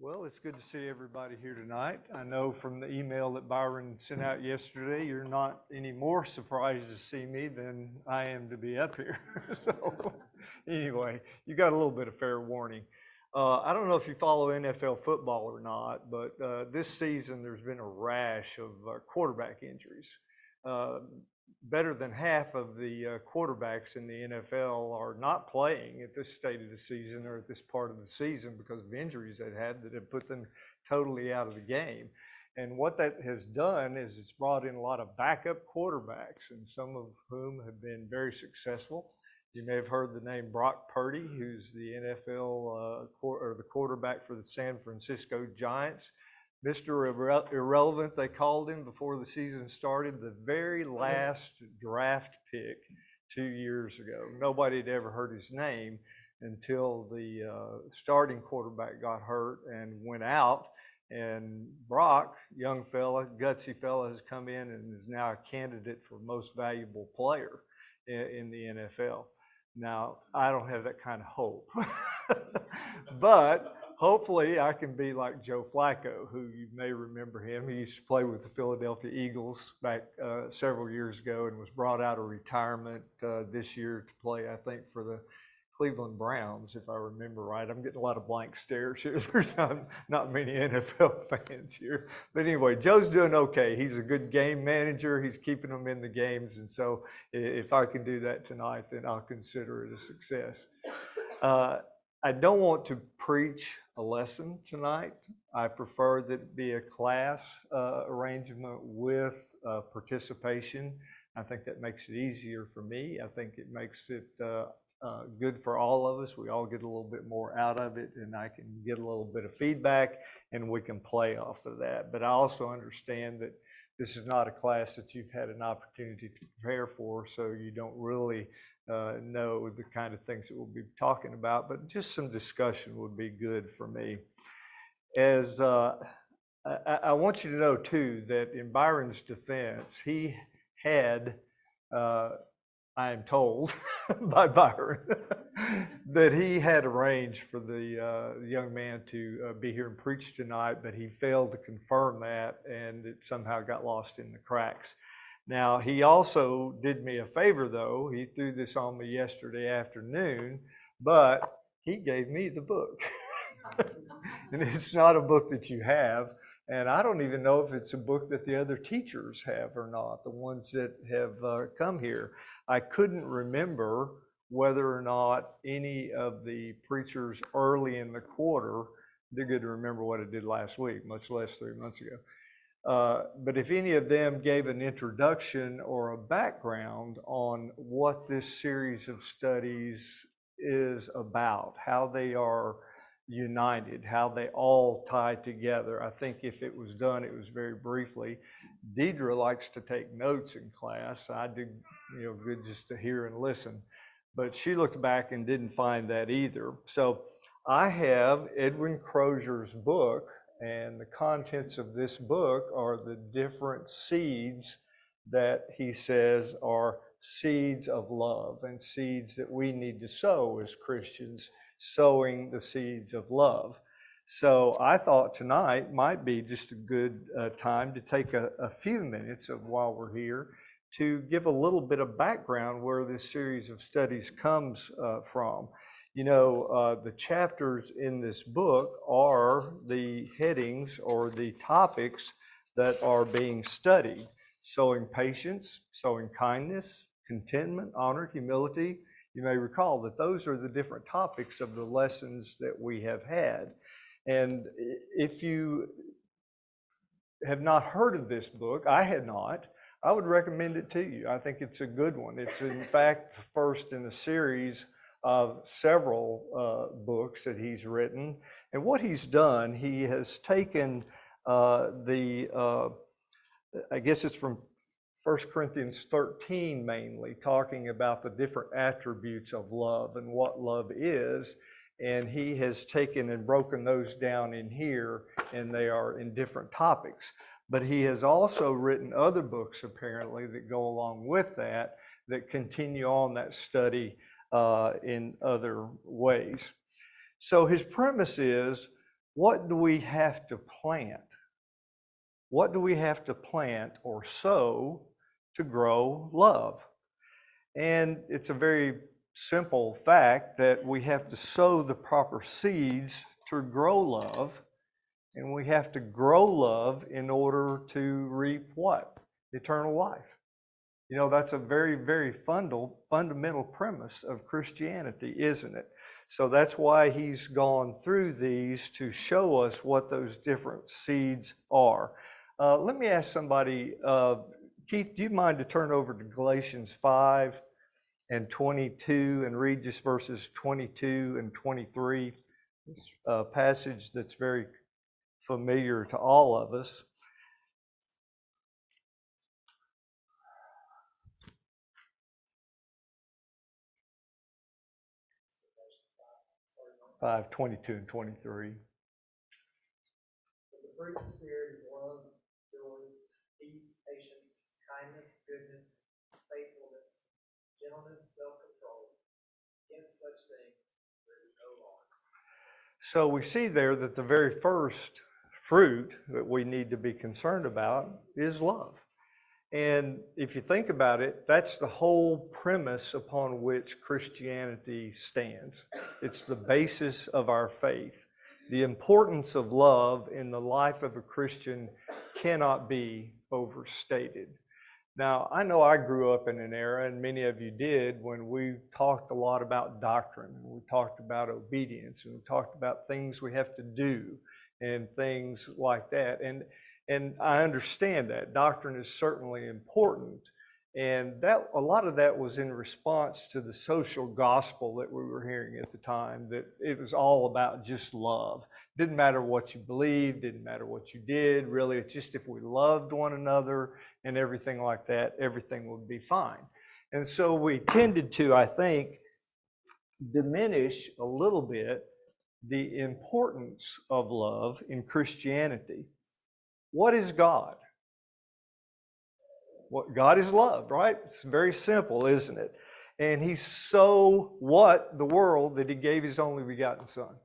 Well, it's good to see everybody here tonight. I know from the email that Byron sent out yesterday, you're not any more surprised to see me than I am to be up here. So anyway, you got a little bit of fair warning. I don't know if you follow NFL football or not, but this season there's been a rash of quarterback injuries. Uh, Better than half of the quarterbacks in the NFL are not playing at this state of the season or at this part of the season because of injuries they've had that have put them totally out of the game. And what that has done is it's brought in a lot of backup quarterbacks, and some of whom have been very successful. You may have heard the name Brock Purdy, who's the NFL or the quarterback for the San Francisco Giants. Mr. Irrelevant, they called him before the season started, the very last draft pick 2 years ago. Nobody had ever heard his name until the starting quarterback got hurt and went out. And Brock, young fella, gutsy fella, has come in and is now a candidate for most valuable player in the NFL. Now, I don't have that kind of hope, but hopefully I can be like Joe Flacco, who you may remember him. He used to play with the Philadelphia Eagles back several years ago and was brought out of retirement this year to play, I think, for the Cleveland Browns, if I remember right. I'm getting a lot of blank stares here. There's not many NFL fans here. But anyway, Joe's doing okay. He's a good game manager. He's keeping them in the games. And so if I can do that tonight, then I'll consider it a success. I don't want to preach a lesson tonight. I prefer that it be a class arrangement with participation. I think that makes it easier for me. I think it makes it good for all of us. We all get a little bit more out of it, and I can get a little bit of feedback, and we can play off of that. But I also understand that this is not a class that you've had an opportunity to prepare for, so you don't really know the kind of things that we'll be talking about, but just some discussion would be good for me. As I want you to know too, that in Byron's defense, he had, I am told by Byron, that he had arranged for the young man to be here and preach tonight, but he failed to confirm that, and it somehow got lost in the cracks. Now, he also did me a favor, though. He threw this on me yesterday afternoon, but he gave me the book. And it's not a book that you have, and I don't even know if it's a book that the other teachers have or not, the ones that have come here. I couldn't remember whether or not any of the preachers early in the quarter, they're good to remember what I did last week, much less 3 months ago. But if any of them gave an introduction or a background on what this series of studies is about, how they are united, how they all tie together. I think if it was done, it was very briefly. Deidre likes to take notes in class. I do, good just to hear and listen. But she looked back and didn't find that either. So I have Edwin Crozier's book, and the contents of this book are the different seeds that he says are seeds of love and seeds that we need to sow as Christians, sowing the seeds of love. So I thought tonight might be just a good time to take a few minutes of while we're here to give a little bit of background where this series of studies comes from. The chapters in this book are the headings or the topics that are being studied. Sowing patience, sowing kindness, contentment, honor, humility. You may recall that those are the different topics of the lessons that we have had. And if you have not heard of this book, I had not, I would recommend it to you. I think it's a good one. It's in fact the first in a series of several books that he's written. And what he's done, he has taken I guess it's from 1 Corinthians 13 mainly, talking about the different attributes of love and what love is. And he has taken and broken those down in here, and they are in different topics. But he has also written other books, apparently, that go along with that continue on that study in other ways. So his premise is, what do we have to plant? What do we have to plant or sow to grow love? And it's a very simple fact that we have to sow the proper seeds to grow love, and we have to grow love in order to reap what? Eternal life. You know, that's a very, very fundamental premise of Christianity, isn't it? So that's why he's gone through these to show us what those different seeds are. Let me ask somebody, Keith, do you mind to turn over to Galatians 5 and 22 and read just verses 22 and 23? It's a passage that's very familiar to all of us. 5, 22 and 23. But the fruit of the Spirit is love, joy, peace, patience, kindness, goodness, faithfulness, gentleness, self-control. Against such things there is no law. So we see there that the very first fruit that we need to be concerned about is love. And if you think about it, that's the whole premise upon which Christianity stands. It's the basis of our faith. The importance of love in the life of a Christian cannot be overstated. Now, I know I grew up in an era, and many of you did, when we talked a lot about doctrine, and we talked about obedience, and we talked about things we have to do, and things like that. And I understand that. Doctrine is certainly important. And that a lot of that was in response to the social gospel that we were hearing at the time, that it was all about just love. Didn't matter what you believed, didn't matter what you did, really. It's just if we loved one another and everything like that, everything would be fine. And so we tended to, I think, diminish a little bit the importance of love in Christianity. What is God? What God is love, right? It's very simple, isn't it? And he so what the world that he gave his only begotten son.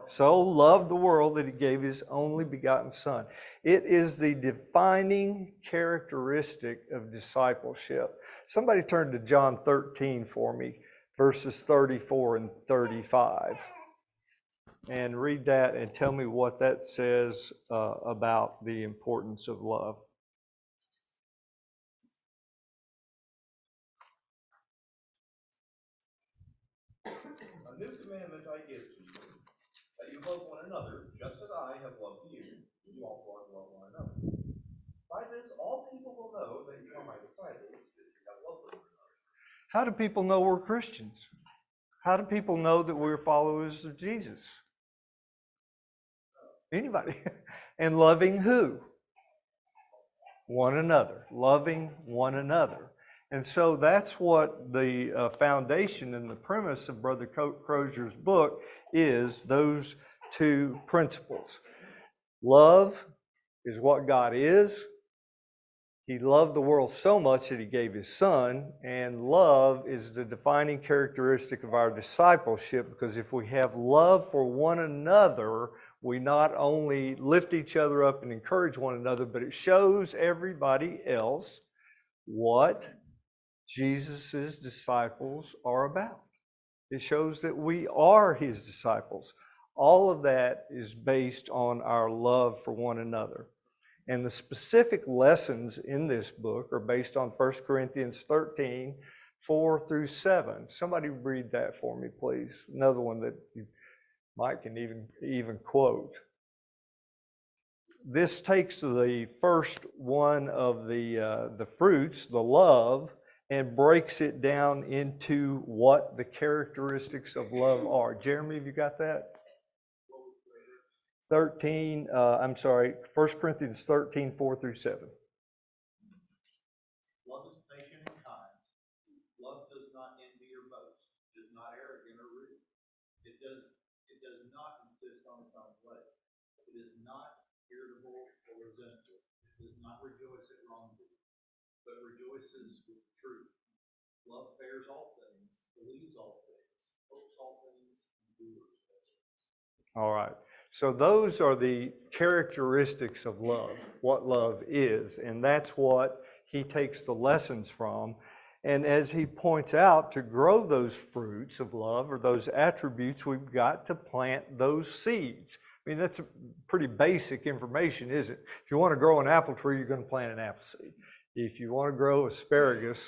So loved the world that he gave his only begotten son. It is the defining characteristic of discipleship. Somebody turn to John 13 for me, verses 34 and 35. And read that and tell me what that says about the importance of love. A new commandment I give to you, that you love one another, just as I have loved you. You also are to love one another. By this, all people will know that you are my disciples, if you have love for one another. How do people know we're Christians? How do people know that we're followers of Jesus? Anybody. And loving who? One another. Loving one another. And so that's what the foundation and the premise of Brother Crozier's book is, those two principles. Love is what God is. He loved the world so much that he gave his son, and love is the defining characteristic of our discipleship, because if we have love for one another, we not only lift each other up and encourage one another, but it shows everybody else what Jesus' disciples are about. It shows that we are his disciples. All of that is based on our love for one another. And the specific lessons in this book are based on 1 Corinthians 13, 4 through 7. Somebody read that for me, please. Another one that Mike can even quote. This takes the first one of the fruits, the love, and breaks it down into what the characteristics of love are. Jeremy, have you got that? 1 Corinthians 13, 4 through 7. Love is patient and kind. Love does not envy or boast. It is not arrogant or rude. It does not insist on its own way. It is not irritable or resentful. It does not rejoice at wrongdoing, but rejoices with the truth. Love bears all things, believes all things, hopes all things, endures all things. All right. So those are the characteristics of love, what love is, and that's what he takes the lessons from. And as he points out, to grow those fruits of love or those attributes, we've got to plant those seeds. I mean, that's pretty basic information, isn't it? If you want to grow an apple tree, you're going to plant an apple seed. If you want to grow asparagus,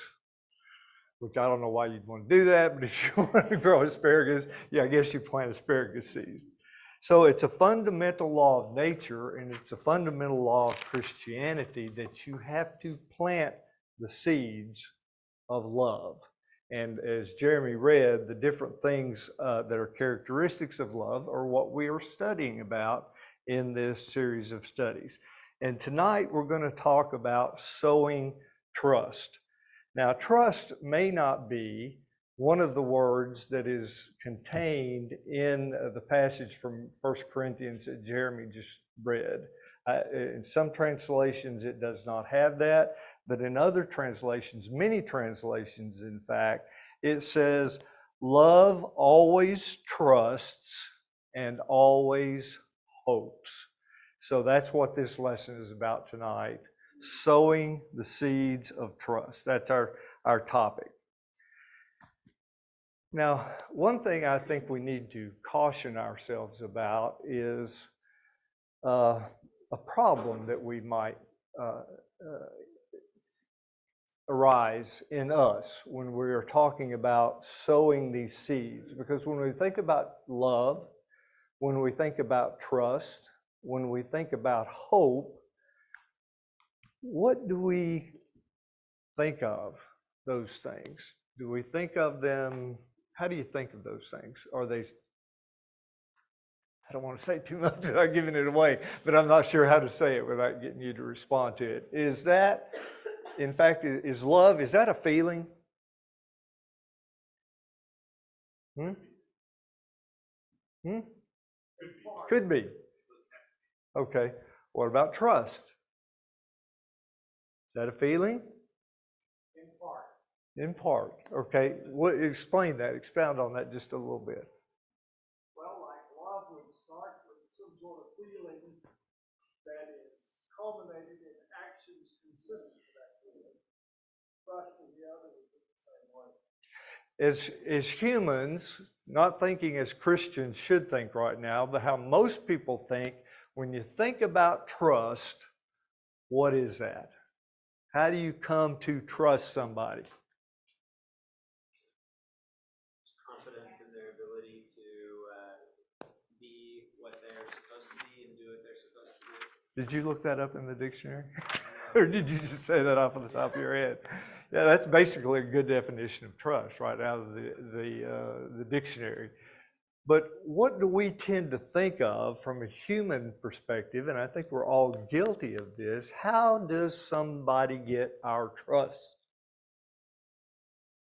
which I don't know why you'd want to do that, but if you want to grow asparagus, yeah, I guess you plant asparagus seeds. So it's a fundamental law of nature, and it's a fundamental law of Christianity that you have to plant the seeds of love. And as Jeremy read, the different things that are characteristics of love are what we are studying about in this series of studies. And tonight we're going to talk about sowing trust. Now, trust may not be one of the words that is contained in the passage from 1 Corinthians that Jeremy just read. In some translations, it does not have that, but in other translations, many translations, in fact, it says, love always trusts and always hopes. So that's what this lesson is about tonight, sowing the seeds of trust. That's our topic. Now, one thing I think we need to caution ourselves about is a problem that we might arise in us when we are talking about sowing these seeds. Because when we think about love, when we think about trust, when we think about hope, what do we think of those things? Do we think of them? How do you think of those things? Are they, I don't want to say too much without giving it away, but I'm not sure how to say it without getting you to respond to it. Is that, in fact, is love, is that a feeling? Could be. Okay. What about trust? Is that a feeling? In part. In part. Okay. Explain that. Expound on that just a little bit. Well, like love would start with some sort of feeling that is culminated in actions consistent with that feeling. Trust is the other would be the same way. As humans, not thinking as Christians should think right now, but how most people think, when you think about trust, what is that? How do you come to trust somebody? Confidence in their ability to be what they're supposed to be and do what they're supposed to do. Did you look that up in the dictionary? Or did you just say that off the top of your head? Yeah, that's basically a good definition of trust right out of the dictionary. But what do we tend to think of from a human perspective, and I think we're all guilty of this, how does somebody get our trust?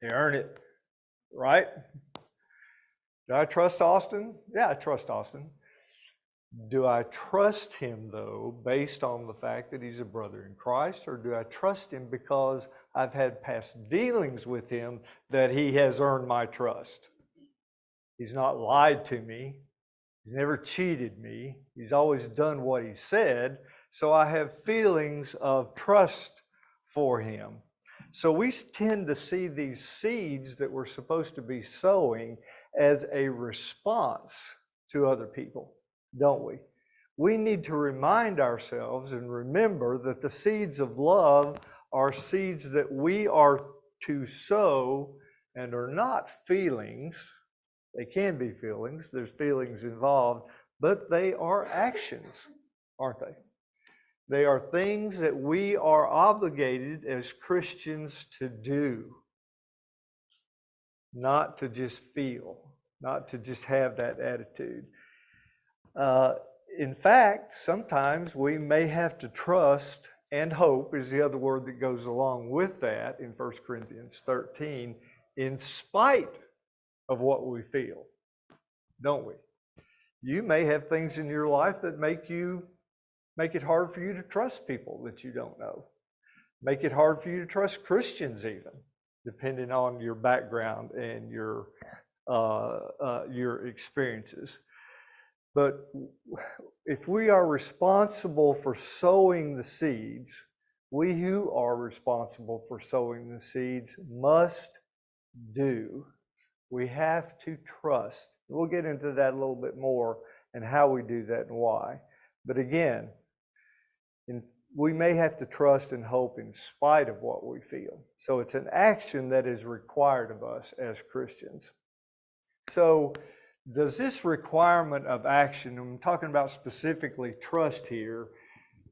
They earn it, right? Do I trust Austin? Yeah, I trust Austin. Do I trust him, though, based on the fact that he's a brother in Christ, or do I trust him because I've had past dealings with him that he has earned my trust? He's not lied to me. He's never cheated me. He's always done what he said, so I have feelings of trust for him. So we tend to see these seeds that we're supposed to be sowing as a response to other people, don't we? We need to remind ourselves and remember that the seeds of love are seeds that we are to sow and are not feelings. They can be feelings, there's feelings involved, but they are actions, aren't they? They are things that we are obligated as Christians to do, not to just feel, not to just have that attitude. In fact, sometimes we may have to trust, and hope is the other word that goes along with that in 1 Corinthians 13, in spite of what we feel, don't we? You may have things in your life that make it hard for you to trust people that you don't know. Make it hard for you to trust Christians even, depending on your background and your experiences. But if we are responsible for sowing the seeds, we who are responsible for sowing the seeds must do. We have to trust. We'll get into that a little bit more and how we do that and why. But again, we may have to trust and hope in spite of what we feel. So it's an action that is required of us as Christians. So does this requirement of action, and I'm talking about specifically trust here,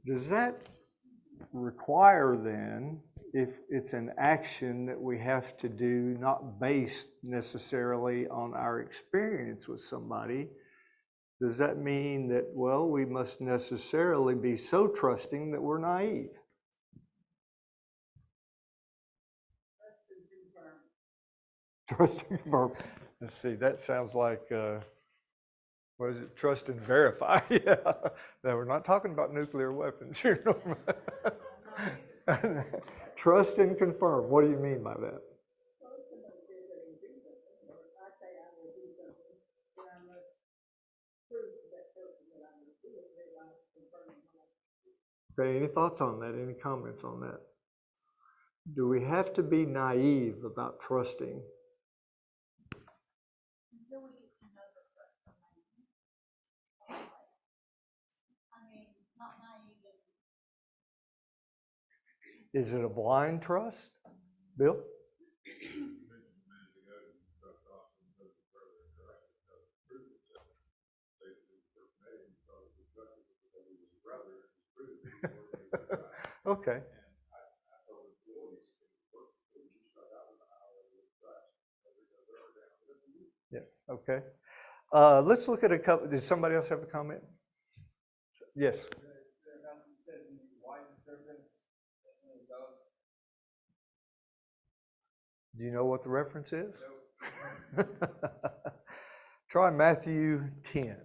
does that require then, if it's an action that we have to do, not based necessarily on our experience with somebody, does that mean that, well, we must necessarily be so trusting that we're naive? Trust and confirm. Let's see, that sounds like, what is it? Trust and verify. Yeah. No, we're not talking about nuclear weapons here. Trust and confirm. What do you mean by that? Okay, any thoughts on that? Any comments on that? Do we have to be naive about trusting? Until we get to know the person. I mean, not naive. Is it a blind trust? Bill? Okay. Yeah, okay. Let's look at a couple. Did somebody else have a comment? Yes. Do you know what the reference is? Try Matthew 10,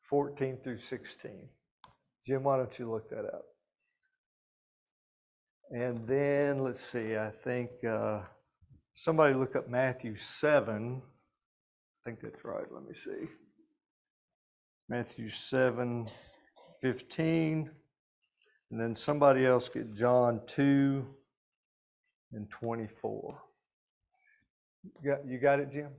14 through 16. Jim, why don't you look that up? And then, let's see, I think somebody look up Matthew 7. I think that's right. Let me see. Matthew 7, 15. And then somebody else get John 2 and 24. You got it, Jim?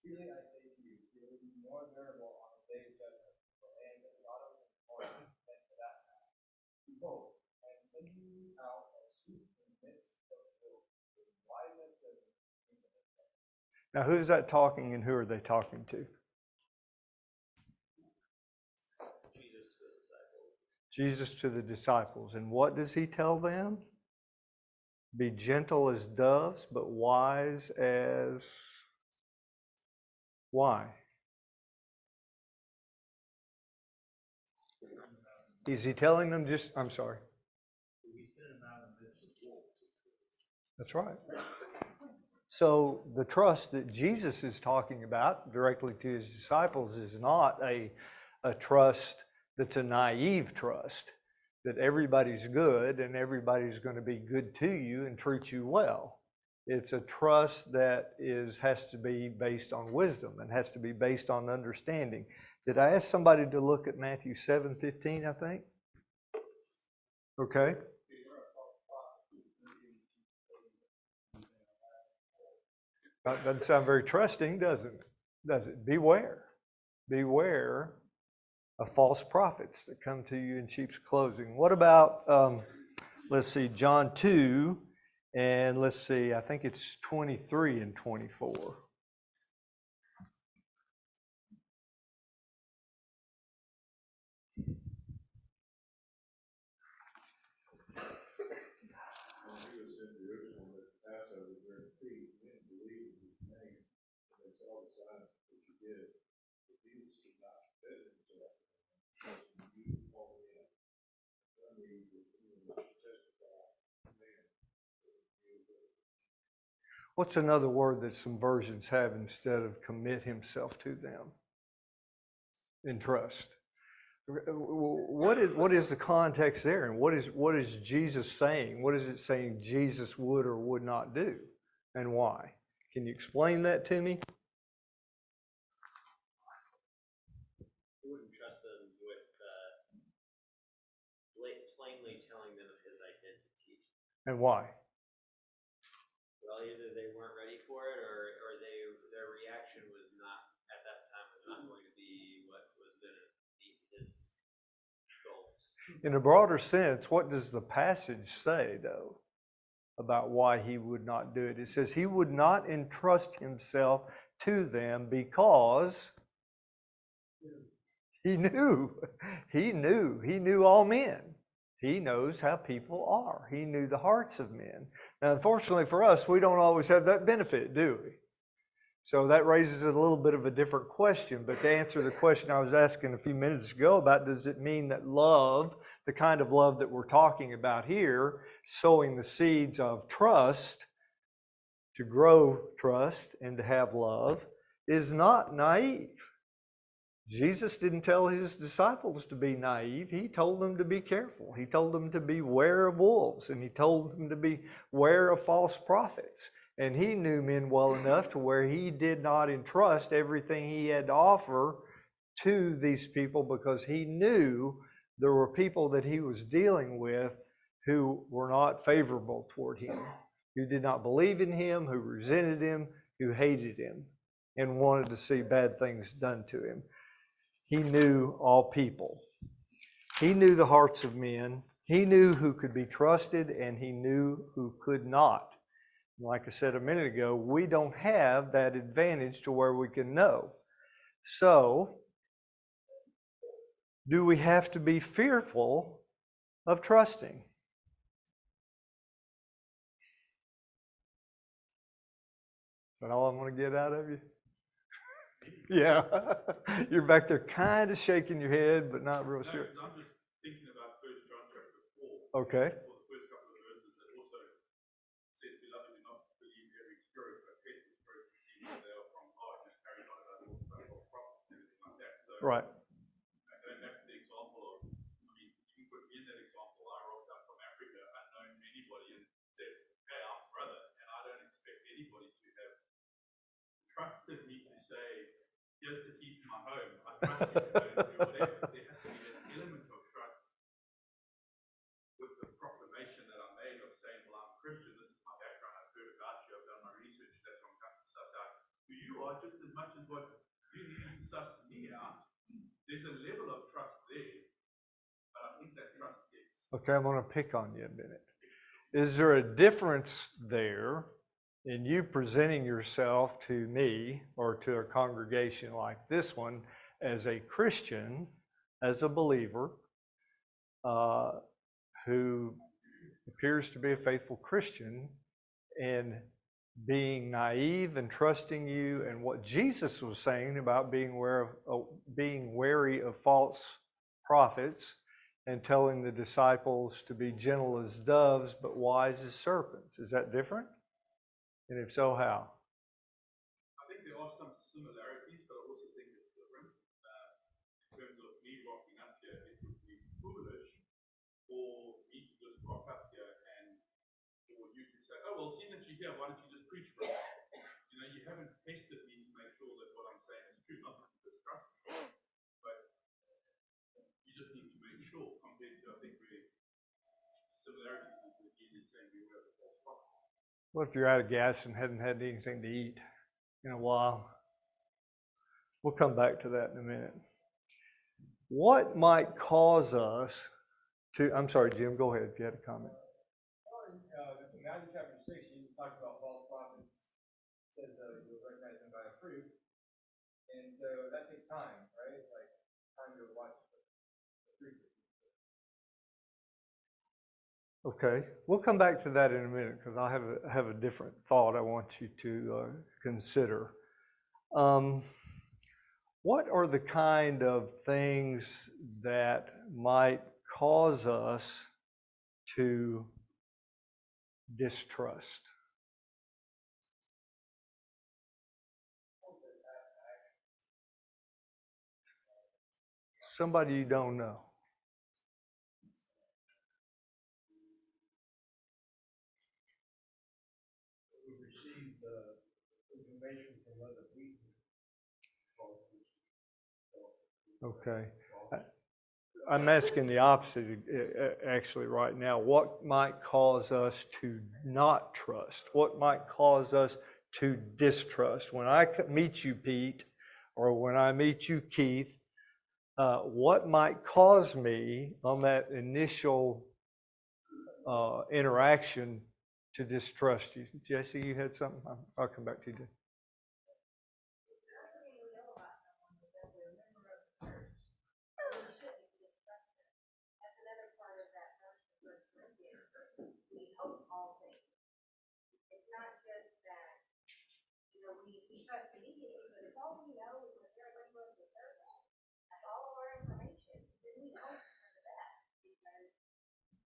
Truly I say to you, it will be more bearable on the day of judgment for a man that is not of his heart than for that man. Behold, I am sending you out as sheep in the midst of the field, with blindness and things. Now, who's that talking and who are they talking to? Jesus to the disciples. Jesus to the disciples. And what does he tell them? Be gentle as doves, but wise as... Why? Is he telling them just, I'm sorry. That's right. So the trust that Jesus is talking about directly to his disciples is not a trust that's a naive trust, that everybody's good and everybody's going to be good to you and treat you well. It's a trust that has to be based on wisdom and has to be based on understanding. Did I ask somebody to look at Matthew 7:15, I think? Okay. That doesn't sound very trusting, does it? Does it? Beware. Beware of false prophets that come to you in sheep's clothing. What about, let's see, John 2, and let's see, I think it's 23 and 24. What's another word that some versions have instead of commit himself to them? In trust. What is the context there, and what is Jesus saying? What is it saying Jesus would or would not do, and why? Can you explain that to me? He wouldn't trust them with plainly telling them of his identity. And why? Well, either they weren't ready for it, or their reaction was not at that time was not going to be what was going to meet his goals. In a broader sense, what does the passage say, though, about why he would not do it? It says he would not entrust himself to them because he knew all men. He knows how people are. He knew the hearts of men. Now, unfortunately for us, we don't always have that benefit, do we? So that raises a little bit of a different question. But to answer the question I was asking a few minutes ago about, does it mean that love, the kind of love that we're talking about here, sowing the seeds of trust, to grow trust and to have love, is not naive? Jesus didn't tell his disciples to be naive. He told them to be careful. He told them to beware of wolves, and he told them to beware of false prophets. And he knew men well enough to where he did not entrust everything he had to offer to these people, because he knew there were people that he was dealing with who were not favorable toward him, who did not believe in him, who resented him, who hated him, and wanted to see bad things done to him. He knew all people. He knew the hearts of men. He knew who could be trusted, and he knew who could not. Like I said a minute ago, we don't have that advantage to where we can know. So, do we have to be fearful of trusting? Is that all I'm going to get out of you? Yeah. You're back there kind of shaking your head, but not real sure. I'm just thinking about 1 John chapter 4. Okay. For the first couple of verses, that also says, "Beloved, do not believe every spirit, but test the spirit to see whether they are from God," and carries on about false prophets and everything like that. So, Right. going back to the example of, you put me in that example. I rocked up from Africa unknown to anybody and said, "Hey, I'm a brother," and I don't expect anybody to have trusted me to say, "Here's the key to my home. I trust you to go and do whatever." There has to be an element of trust with the proclamation that I made of saying, "Well, I'm a Christian. This is my background. I've heard about you. I've done my research. That's what I'm coming to suss out who you are, just as much as what you need to suss me out." There's a level of trust there, but I think that trust gets. Okay, I'm going to pick on you a minute. Is there a difference there in you presenting yourself to me or to a congregation like this one as a Christian, as a believer, who appears to be a faithful Christian, and being naive and trusting you, and what Jesus was saying about being wary of false prophets, and telling the disciples to be gentle as doves but wise as serpents? Is that different? And if so, how? I think there are some similarities, but I also think it's different. In terms of me rocking up here, it would be foolish for me to just rock up here and for you to say, "Oh, well, seeing that you're here, why don't you just preach for us?" You haven't tested me to make sure that what I'm saying is true. Not that you just trust me, but you just need to make sure, compared to, I think, really similarities is what Jesus is saying, beware of the false prophet. What if you're out of gas and hadn't had anything to eat in a while? We'll come back to that in a minute. What might cause us to, I'm sorry, Jim, go ahead if you had a comment. In Matthew chapter 6, Jesus talks about false prophets, says you'll recognize them by a fruit. And so that takes time, right? Like time to watch the fruit. Okay, we'll come back to that in a minute, because I have a different thought I want you to consider. What are the kind of things that might cause us to distrust? somebody you don't know? We receive information from other people. Okay. I'm asking the opposite actually right now. What might cause us to not trust? What might cause us to distrust? When I meet you, Pete, or when I meet you, Keith, what might cause me on that initial interaction to distrust you? Jesse, you had something? I'll come back to you. We trust immediately, but if all we know is that they're labeled as a third, that's all of our information, then we don't turn to that because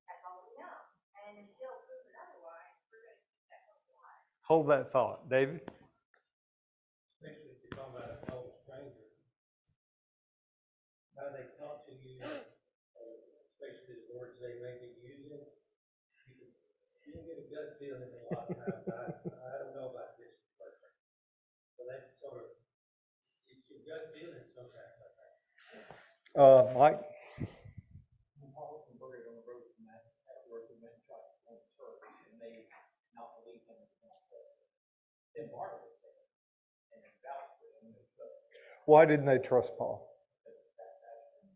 that's all we know. And until proven otherwise, we're going to keep that lie. Hold that thought, David. Especially if you're talking about a total stranger. How they talk to you, especially the words they may be using, you can get a gut feeling a lot of times. I don't know about this person. So that's sort of, it's your gut feeling sometimes, I think. Mike? Paul can put it on the road from that afterwards and then try to form a church and they not believe him and not trust him. Then Barnabas did it and then vouched for him and trusted him. Why didn't they trust Paul?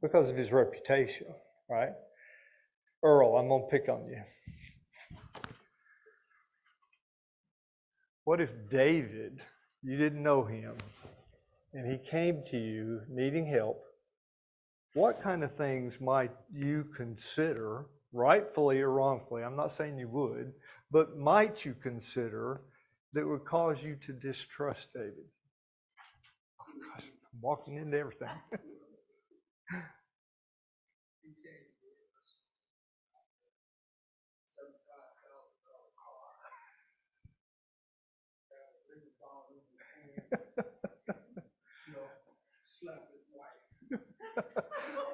Because of his reputation, right? Earl, I'm going to pick on you. What if David, you didn't know him, and he came to you needing help? What kind of things might you consider, rightfully or wrongfully, I'm not saying you would, but might you consider that would cause you to distrust David? Oh gosh, I'm walking into everything.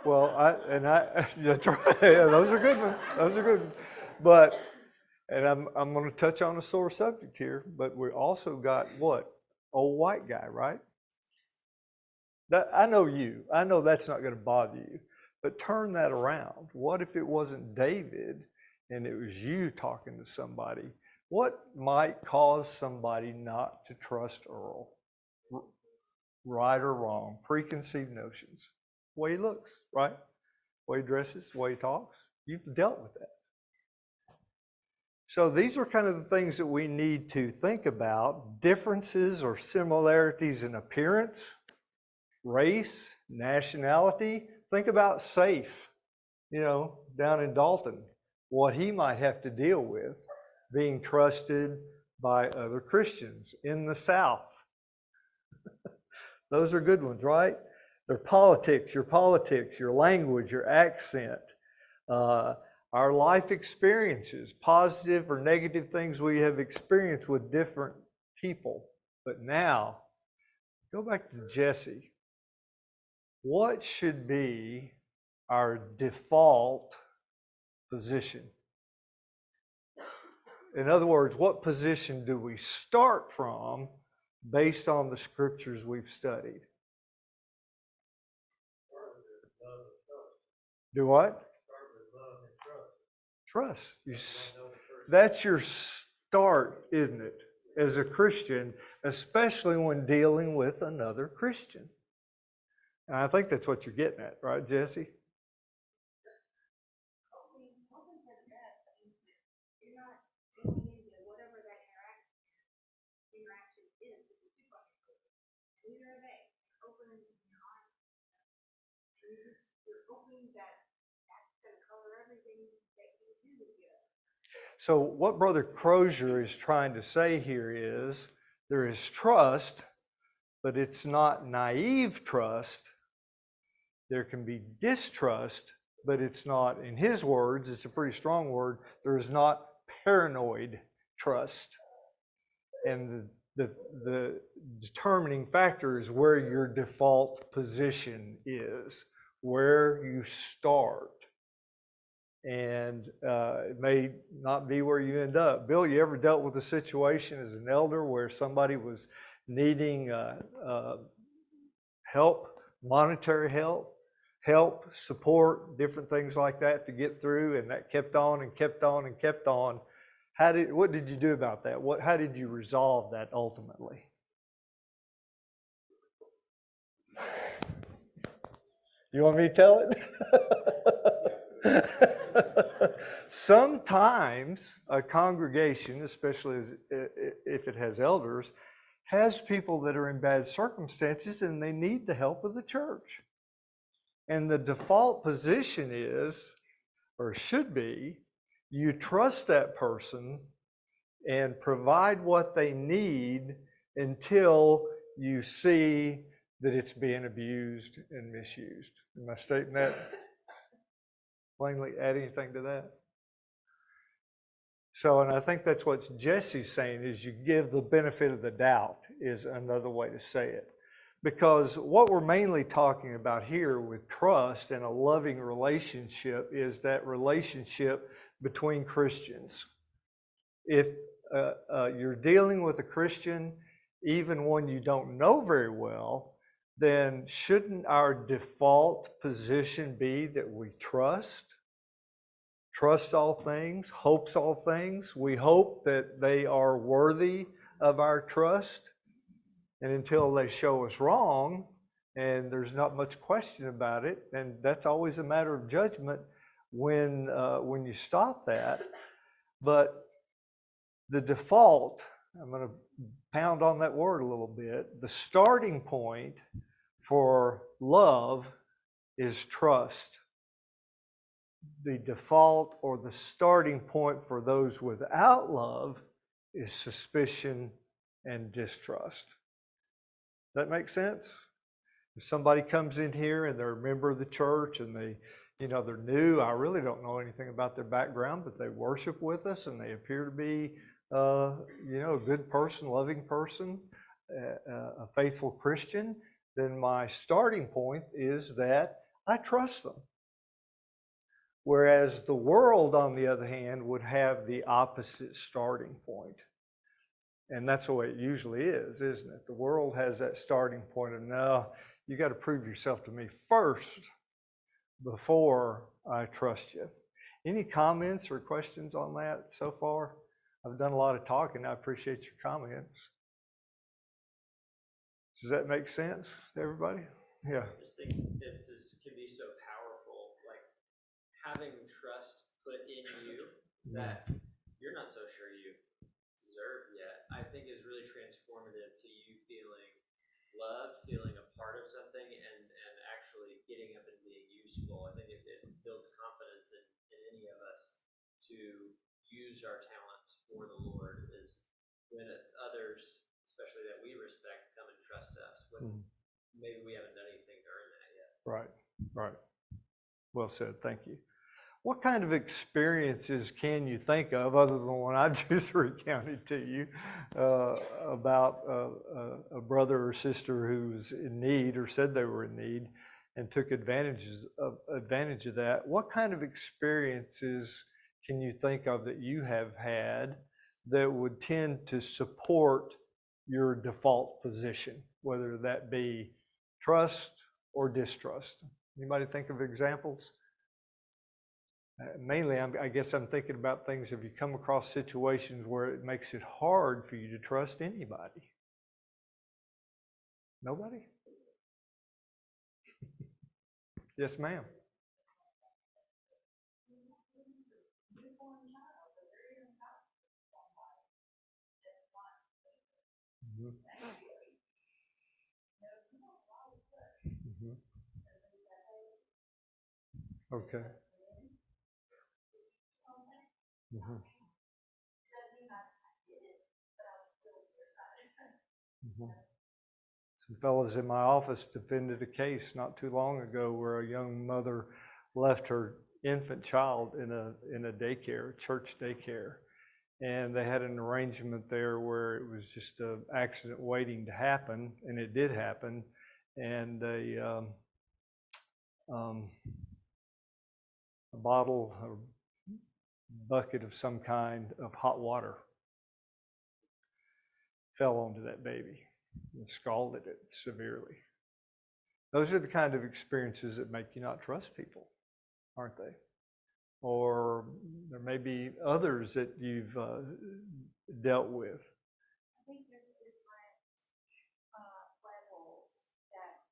Well, that's right. Yeah, those are good ones. Those are good ones. But, and I'm going to touch on a sore subject here, but we also got what? Old white guy, right? I know you. I know that's not going to bother you. But turn that around. What if it wasn't David and it was you talking to somebody? What might cause somebody not to trust Earl? Right or wrong? Preconceived notions. The way he looks, right? The way he dresses, the way he talks. You've dealt with that. So these are kind of the things that we need to think about. Differences or similarities in appearance, race, nationality. Think about Safe, down in Dalton, what he might have to deal with being trusted by other Christians in the South. Those are good ones, right? Their politics, your language, your accent, our life experiences, positive or negative things we have experienced with different people. But now, go back to Jesse. What should be our default position? In other words, what position do we start from based on the scriptures we've studied? Do what? Trust. That's your start, isn't it? As a Christian, especially when dealing with another Christian. And I think that's what you're getting at, right, Jesse? So what Brother Crozier is trying to say here is there is trust, but it's not naive trust. There can be distrust, but it's not, in his words, it's a pretty strong word, there is not paranoid trust. And the determining factor is where your default position is. where you start. And it may not be where you end up. Bill, you ever dealt with a situation as an elder where somebody was needing help, monetary help, support, different things like that to get through, and that kept on and kept on and kept on? What did you do about that? How did you resolve that ultimately? You want me to tell it? Sometimes a congregation, especially if it has elders, has people that are in bad circumstances and they need the help of the church. And the default position is, or should be, you trust that person and provide what they need until you see that it's being abused and misused. Am I stating that plainly? Add anything to that? So, and I think that's what Jesse's saying, is you give the benefit of the doubt, is another way to say it. Because what we're mainly talking about here with trust and a loving relationship is that relationship between Christians. If you're dealing with a Christian, even one you don't know very well, then shouldn't our default position be that we trust all things, hopes all things? We hope that they are worthy of our trust. And until they show us wrong, and there's not much question about it, and that's always a matter of judgment when you stop that. But the default, I'm going to pound on that word a little bit, the starting point for love is trust. The default or the starting point for those without love is suspicion and distrust. Does that make sense? If somebody comes in here and they're a member of the church and they're new, I really don't know anything about their background, but they worship with us and they appear to be a good person, loving person, a faithful Christian, then my starting point is that I trust them. Whereas the world, on the other hand, would have the opposite starting point. And that's the way it usually is, isn't it? The world has that starting point of, no, you got to prove yourself to me first before I trust you. Any comments or questions on that so far? I've done a lot of talking. I appreciate your comments. Does that make sense to everybody? Yeah. I just think this can be so powerful, like having trust put in you that you're not so sure you deserve yet, I think is really transformative to you feeling loved, feeling a part of something, and actually getting up and being useful. I think it builds confidence in any of us to use our talents for the Lord, is when others, especially that we respect, come and trust us when maybe we haven't done anything to earn that yet. Right. Well said. Thank you. What kind of experiences can you think of, other than the one I just recounted to you, about a brother or sister who was in need or said they were in need and took advantage of that? What kind of experiences can you think of that you have had that would tend to support your default position, whether that be trust or distrust? Anybody think of examples? Mainly, I guess I'm thinking about things, if you come across situations where it makes it hard for you to trust anybody. Nobody? Yes, ma'am. Mm-hmm. Mm-hmm. Okay. Mm-hmm. Mm-hmm. Some fellows in my office defended a case not too long ago where a young mother left her infant child in a daycare, church daycare, and they had an arrangement there where it was just an accident waiting to happen, and it did happen, and a bottle or bucket of some kind of hot water fell onto that baby and scalded it severely. Those are the kind of experiences that make you not trust people, aren't they? Or there may be others that you've dealt with. I think there's different levels that,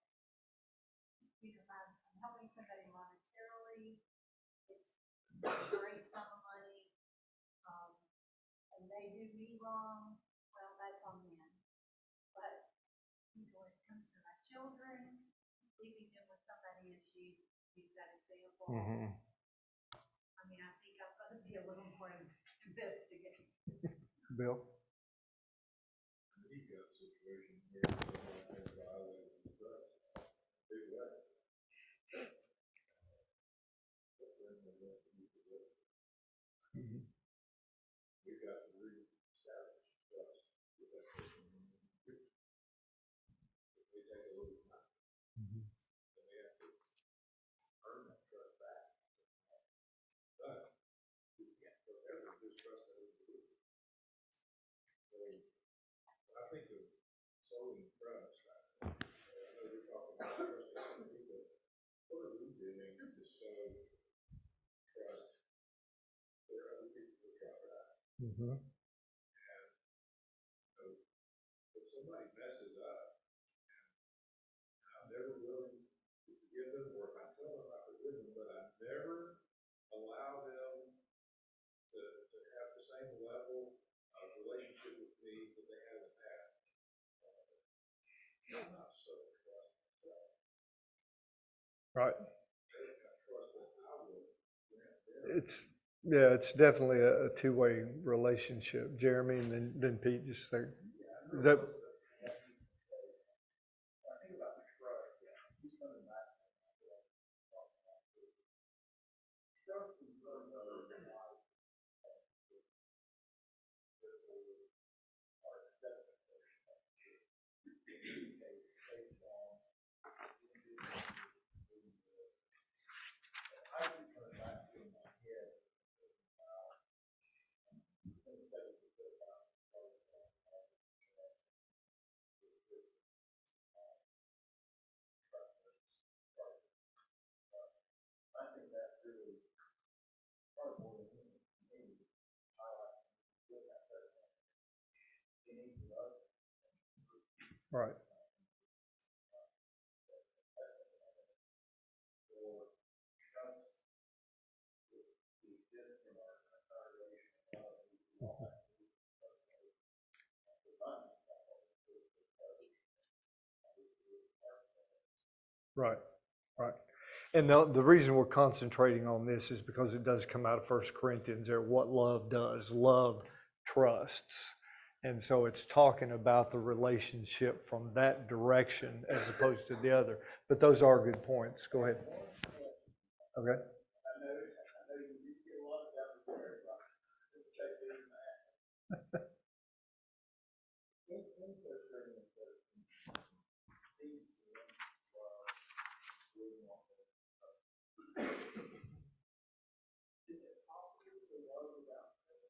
I'm helping somebody monetarily, it's a great sum of money, and they do me wrong, well, that's on them. But when it comes to my children, leaving them with somebody as you use that example. Mm-hmm. I mean, I think I'm going to be a little more investigative. Bill? You've got a situation here where someone has violated the trust. Big way. Mm-hmm. We've got to reestablish trust with that person. If we take a little time, Mm-hmm. then we have to earn that trust back. But we can't forever distrust that individual. So I think of sowing trust. I know we're talking about trusting other people. What are we doing to sow trust for other people who try that? Mm-hmm. So if somebody messes up, I'm never willing to forgive them, or if I tell them I forgive them, but I never allow them to have the same level of relationship with me that they have in the past. I'm not so trust myself. Right. I trust that I will grant them. It's definitely a two-way relationship. Jeremy, and then Pete, just say, is that? I think about the trust, he's coming back. Trust is very much in life. I keep coming back to my head. I think that's really part of what we need to continue to highlight with that person. It needs to us. Right. Or trust the exist in our congregation. Right, right. And the reason we're concentrating on this is because it does come out of 1 Corinthians there, what love does. Love trusts. And so it's talking about the relationship from that direction as opposed to the other. But those are good points. Go ahead. Okay. I know you get a lot of that with there, but check this out. Is it possible to love without prayer?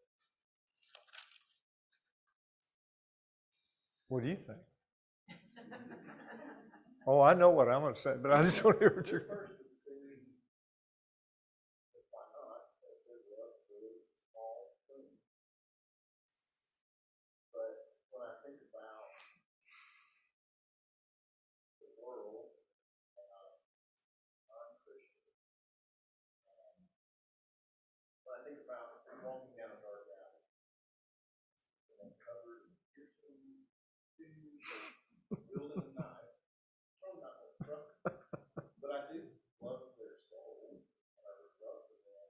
What do you think? Oh, I know what I'm going to say, but I just want to hear what you're. But when I think about the world, I'm Christian. When I think about walking down a dark alley, and I'm covered in piercing, wielding a knife, I'm not going to trust them. But I do love their soul, and I would love for them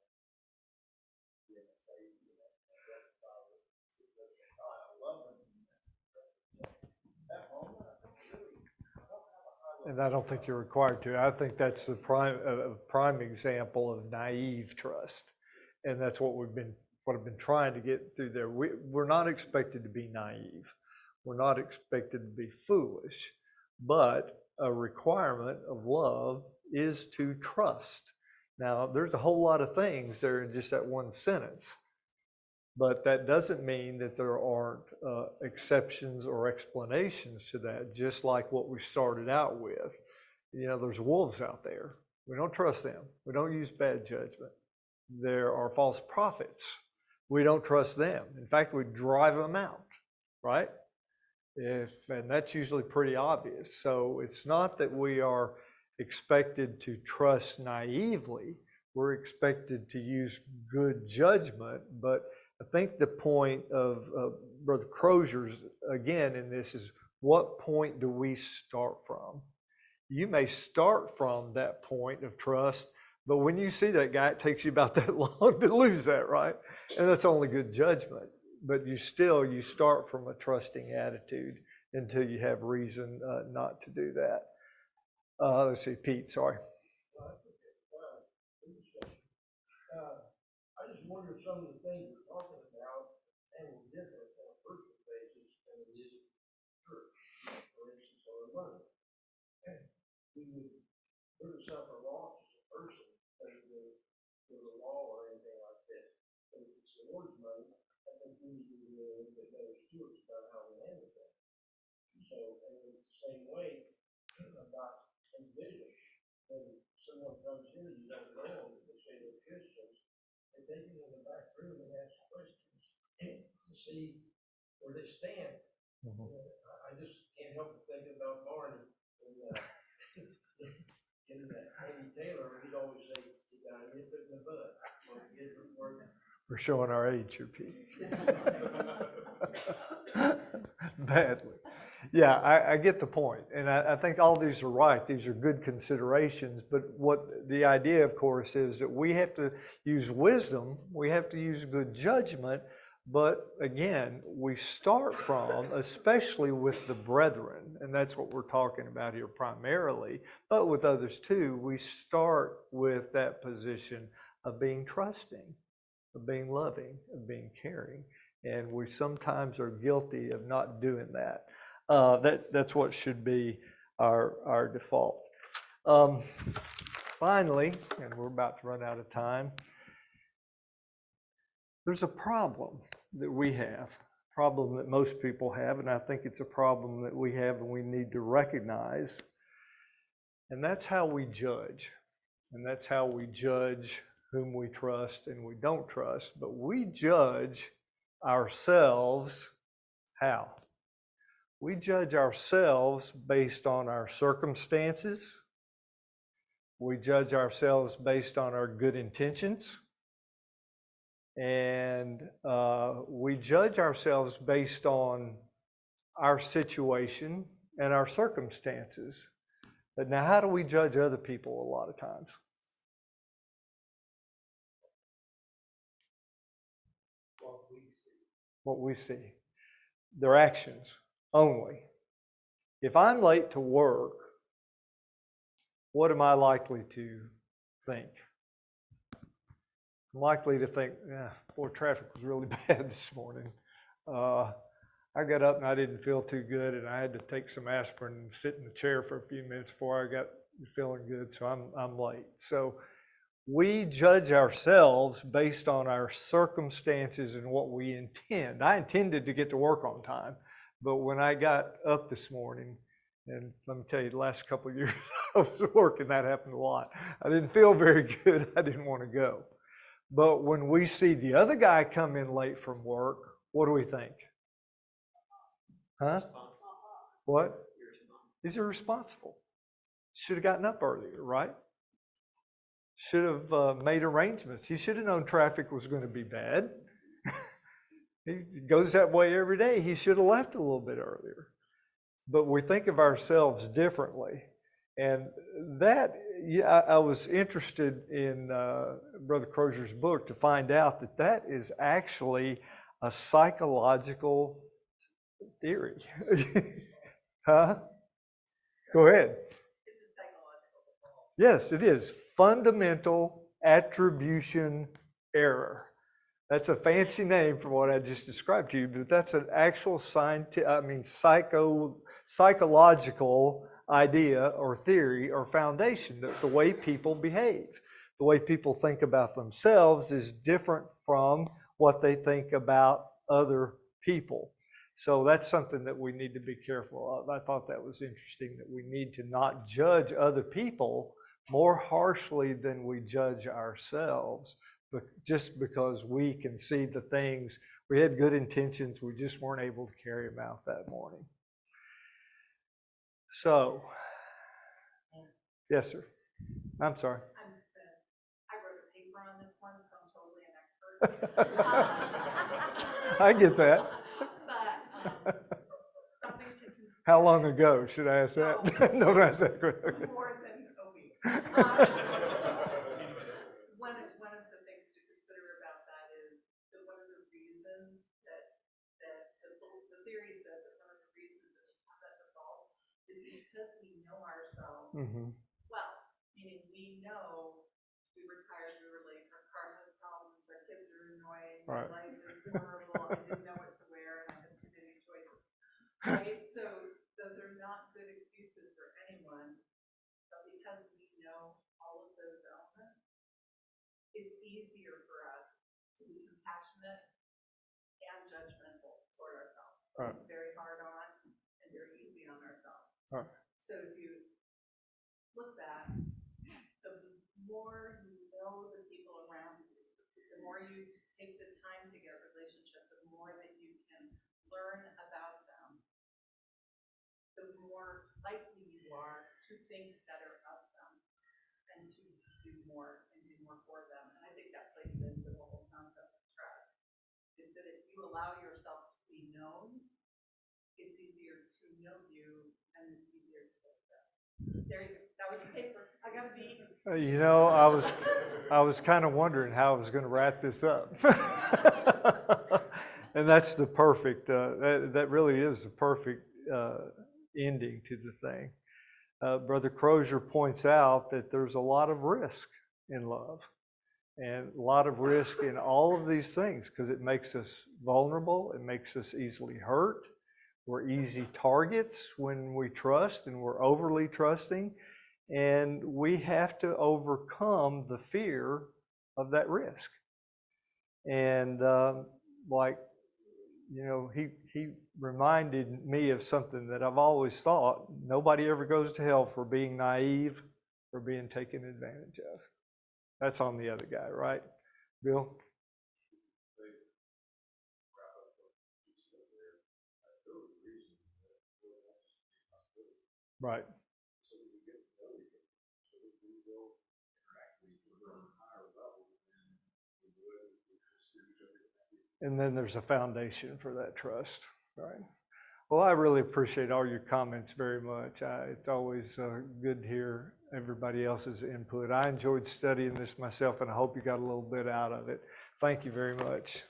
being a savior and reconciled with the situation. God, I love them. That moment, I don't really, I don't have a high level. And I don't think you're required to. I think that's the prime example of naive trust. And that's what I've been trying to get through there. We're not expected to be naive. We're not expected to be foolish, but a requirement of love is to trust. Now, there's a whole lot of things there in just that one sentence, but that doesn't mean that there aren't exceptions or explanations to that, just like what we started out with. You know, there's wolves out there. We don't trust them. We don't use bad judgment. There are false prophets. We don't trust them. In fact, we drive them out, right? And that's usually pretty obvious. So it's not that we are expected to trust naively. We're expected to use good judgment. But I think the point of Brother Crozier's, again, in this is, what point do we start from? You may start from that point of trust, but when you see that guy, it takes you about that long to lose that, right? And that's only good judgment. But you start from a trusting attitude until you have reason not to do that. Let's see, Pete, sorry. I just wonder if some of the things we're talking about and we're different on a personal basis than it is in church, for instance, or a learner. We would put yourself a loss as a person because of the law or anything like this. But if it's the Lord's money, I think we need to be a little bit better stewards about how we handle that. So, and it's the same way about individuals. When someone comes in and you don't know them, they say they're Christians, and they get in the back room and ask questions to see where they stand. Mm-hmm. I just can't help but think about Barney and getting that Andy Taylor, he'd always say, "You got to nip it in the bud." We're showing our age here, Pete. Badly. Yeah, I get the point. And I think all these are right. These are good considerations. But what the idea, of course, is that we have to use wisdom. We have to use good judgment. But again, we start from, especially with the brethren, and that's what we're talking about here primarily, but with others too, we start with that position of being trusting, of being loving, of being caring. And we sometimes are guilty of not doing that. That's what should be our default. Finally, and we're about to run out of time, there's a problem that we have, a problem that most people have, and I think it's a problem that we have and we need to recognize. And that's how we judge. And that's how we judge whom we trust and we don't trust. But we judge ourselves how? We judge ourselves based on our circumstances. We judge ourselves based on our good intentions. And we judge ourselves based on our situation and our circumstances. But now, how do we judge other people a lot of times? What we see. Their actions only. If I'm late to work, what am I likely to think? I'm likely to think, boy, traffic was really bad this morning. I got up and I didn't feel too good, and I had to take some aspirin and sit in the chair for a few minutes before I got feeling good, so I'm late. So we judge ourselves based on our circumstances and what we intend. I intended to get to work on time, but when I got up this morning, and let me tell you, the last couple of years I was working, that happened a lot. I didn't feel very good. I didn't want to go. But when we see the other guy come in late from work, what do we think? Huh? What? He's irresponsible. Should have gotten up earlier, right? Should have made arrangements. He should have known traffic was going to be bad. He goes that way every day. He should have left a little bit earlier. But we think of ourselves differently. And that, I was interested in Brother Crozier's book to find out that that is actually a psychological theory. Huh? Go ahead. Yes, it is. Fundamental attribution error. That's a fancy name for what I just described to you, but that's an actual psychological idea or theory or foundation, that the way people behave, the way people think about themselves is different from what they think about other people. So that's something that we need to be careful of. I thought that was interesting, that we need to not judge other people more harshly than we judge ourselves, but just because we can see the things, we had good intentions, we just weren't able to carry them out that morning. So, yes, sir. I'm sorry. I wrote a paper on this one, so I'm totally an expert. I get that. But something to consider. How long ago should I ask that? No, don't ask that question. More than a week. One of the things to consider about that is that one of the reasons that the theory says that one of the reasons that we have that default is because we know ourselves well, meaning we know we were tired, we were late, our car had problems, our kids are annoying, my life is horrible, I didn't know what to wear, and I had too many choices. Right? So those are not good excuses for anyone, but because we know all of those elements, it's easier for us to be compassionate and judgmental toward ourselves. Right. It's very hard on and very easy on ourselves. Right. So if you look back, the more you know the people around you, the more you take the time to get a relationship, the more that you can learn about them, the more likely you are to think better of them and to do more for them. And I think that plays into the whole concept of trust, is that if you allow yourself to be known, it's easier to know you and it's easier to get them. There you go. That was the paper. I got a B. You know, I was kind of wondering how I was going to wrap this up. And that's the perfect, that really is the perfect ending to the thing. Brother Crozier points out that there's a lot of risk in love and a lot of risk in all of these things because it makes us vulnerable, it makes us easily hurt, we're easy targets when we trust and we're overly trusting, and we have to overcome the fear of that risk. And like, you know, he reminded me of something that I've always thought: nobody ever goes to hell for being naive or being taken advantage of. That's on the other guy, right, Bill? Right. And then there's a foundation for that trust, right? Well, I really appreciate all your comments very much. It's always good to hear everybody else's input. I enjoyed studying this myself, and I hope you got a little bit out of it. Thank you very much.